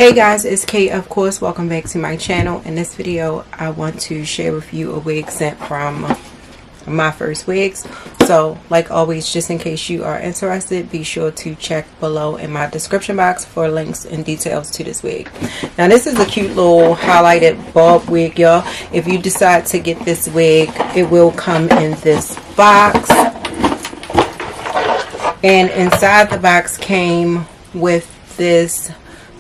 Hey guys, it's Kate, of course. Welcome back to my channel. In this video I want to share with you a wig sent from Myfirstwigs. So like always, just in case you are interested, be sure to check below in my description box for links and details to this wig. Now this is a cute little highlighted bob wig, y'all. If you decide to get this wig, it will come in this box, and inside the box came with this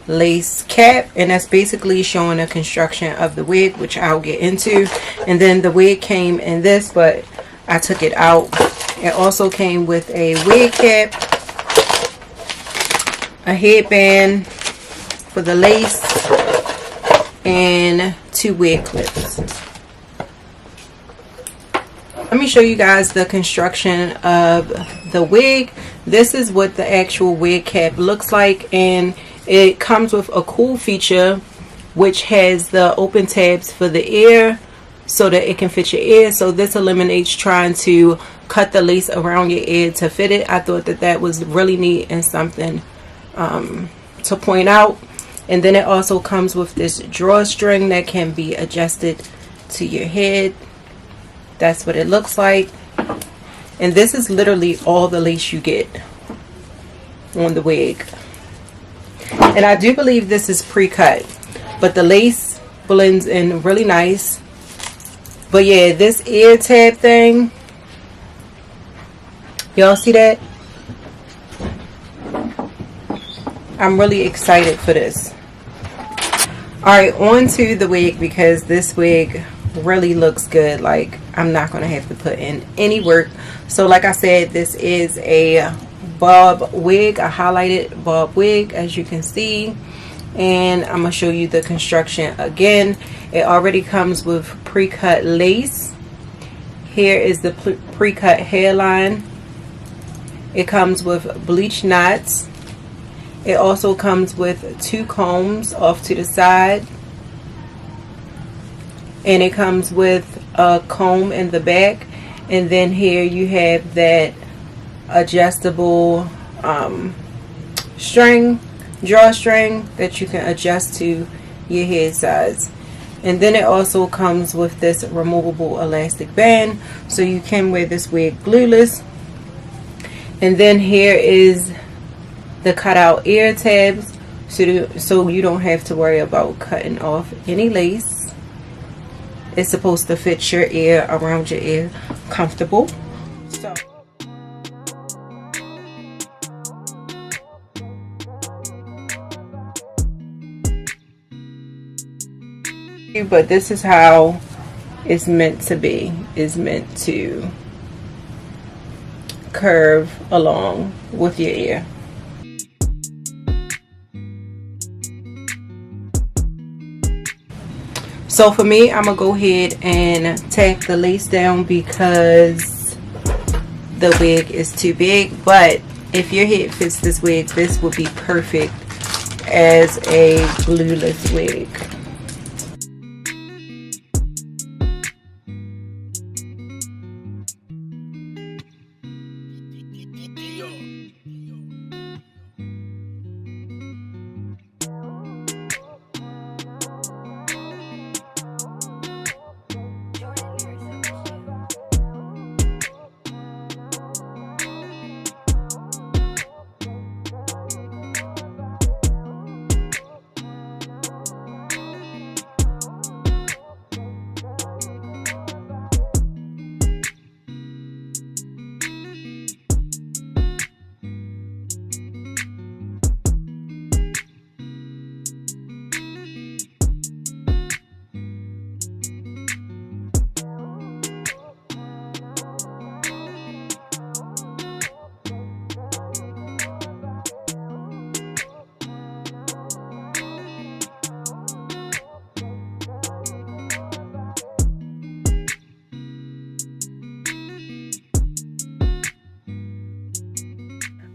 lace cap, and that's basically showing a construction of the wig, which I'll get into. And then the wig came in this, but I took it out. It also came with a wig cap, a headband for the lace, and 2 wig clips. Let me show you guys the construction of the wig. This is what the actual wig cap looks like, and it comes with a cool feature which has the open tabs for the ear so that it can fit your ear. So this eliminates trying to cut the lace around your ear to fit it. I thought that that was really neat and something to point out. And then it also comes with this drawstring that can be adjusted to your head. That's what it looks like. And this is literally all the lace you get on the wig. And I do believe this is pre-cut, but the lace blends in really nice. But yeah, this ear tab thing, y'all see that? I'm really excited for this. Alright, on to the wig, because this wig really looks good. Like, I'm not going to have to put in any work. So like I said, this is a bob wig, a highlighted bob wig, as you can see. And I'm gonna show you the construction again. It already comes with pre-cut lace. Here is the pre-cut hairline. It comes with bleach knots. It also comes with 2 combs off to the side, and it comes with a comb in the back. And then here you have that adjustable drawstring that you can adjust to your head size. And then it also comes with this removable elastic band, so you can wear this wig glueless. And then here is the cutout ear tabs, so you don't have to worry about cutting off any lace. It's supposed to fit your ear, around your ear, comfortable. So but this is how it's meant to be. It's meant to curve along with your ear. So for me, I'm gonna go ahead and tack the lace down because the wig is too big. But if your head fits this wig, this would be perfect as a glueless wig.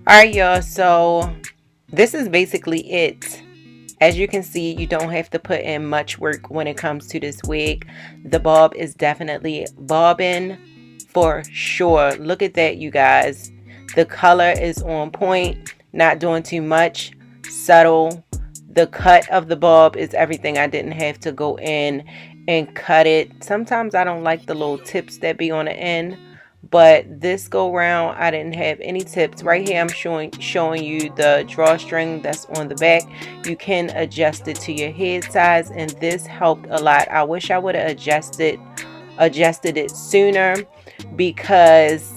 Alright y'all, so this is basically it. As you can see, you don't have to put in much work when it comes to this wig. The bob is definitely bobbing for sure. Look at that, you guys. The color is on point, not doing too much, subtle. The cut of the bob is everything. I didn't have to go in and cut it. Sometimes I don't like the little tips that be on the end, but this go round I didn't have any tips. Right here I'm showing you the drawstring that's on the back. You can adjust it to your head size, and this helped a lot. I wish I would have adjusted it sooner, because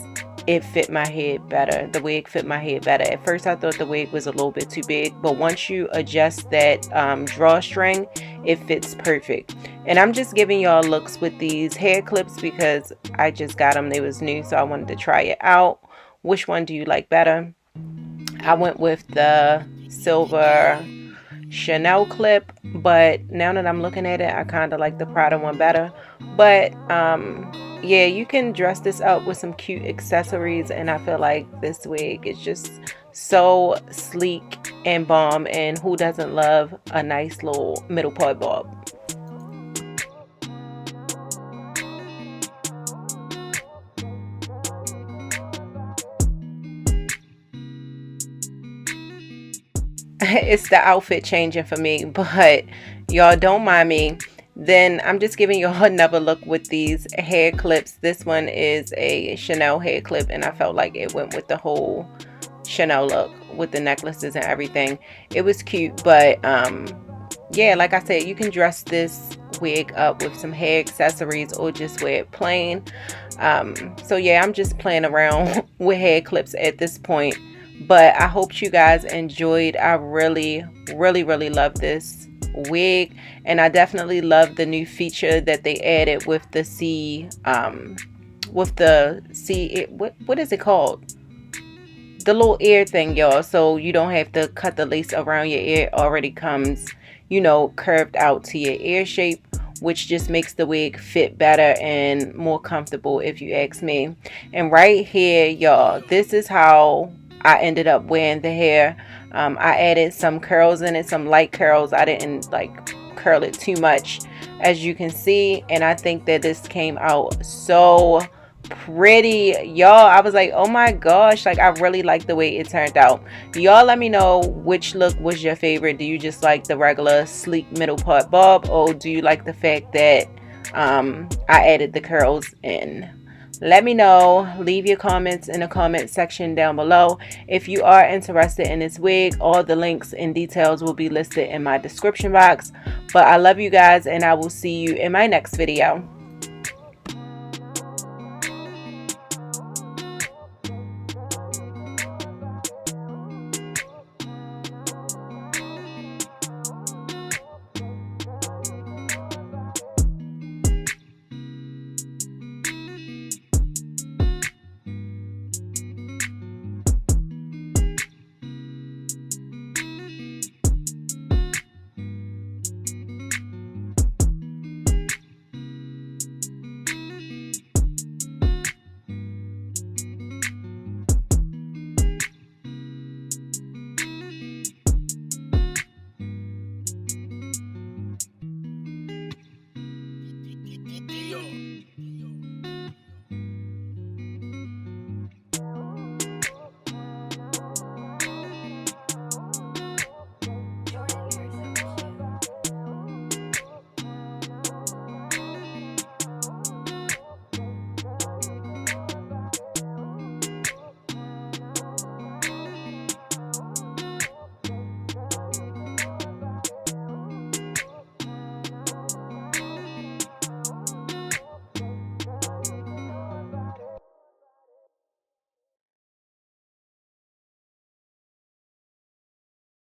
it fit my head better. The wig fit my head better. At first I thought the wig was a little bit too big, but once you adjust that drawstring, it fits perfect. And I'm just giving y'all looks with these hair clips because I just got them. They was new, so I wanted to try it out. Which one do you like better? I went with the silver Chanel clip, but now that I'm looking at it, I kind of like the Prada one better. But yeah, you can dress this up with some cute accessories, and I feel like this wig is just so sleek and bomb, and who doesn't love a nice little middle part bob? It's the outfit changing for me, but y'all don't mind me. Then I'm just giving you another look with these hair clips. This one is a Chanel hair clip, and I felt like it went with the whole Chanel look with the necklaces and everything. It was cute, but yeah, like I said, you can dress this wig up with some hair accessories or just wear it plain. So yeah, I'm just playing around with hair clips at this point, but I hope you guys enjoyed. I really love this wig, and I definitely love the new feature that they added with the what is it called, the little ear thing, y'all. So you don't have to cut the lace around your ear. It already comes, you know, curved out to your ear shape, which just makes the wig fit better and more comfortable, if you ask me. And right here, y'all, this is how I ended up wearing the hair. I added some curls in it, some light curls. I didn't like curl it too much, as you can see, and I think that this came out so pretty, y'all. I was like, oh my gosh, like I really like the way it turned out. Y'all let me know which look was your favorite. Do you just like the regular sleek middle part bob, or do you like the fact that I added the curls in? Let me know. Leave your comments in the comment section down below. If you are interested in this wig, all the links and details will be listed in my description box. But I love you guys, and I will see you in my next video.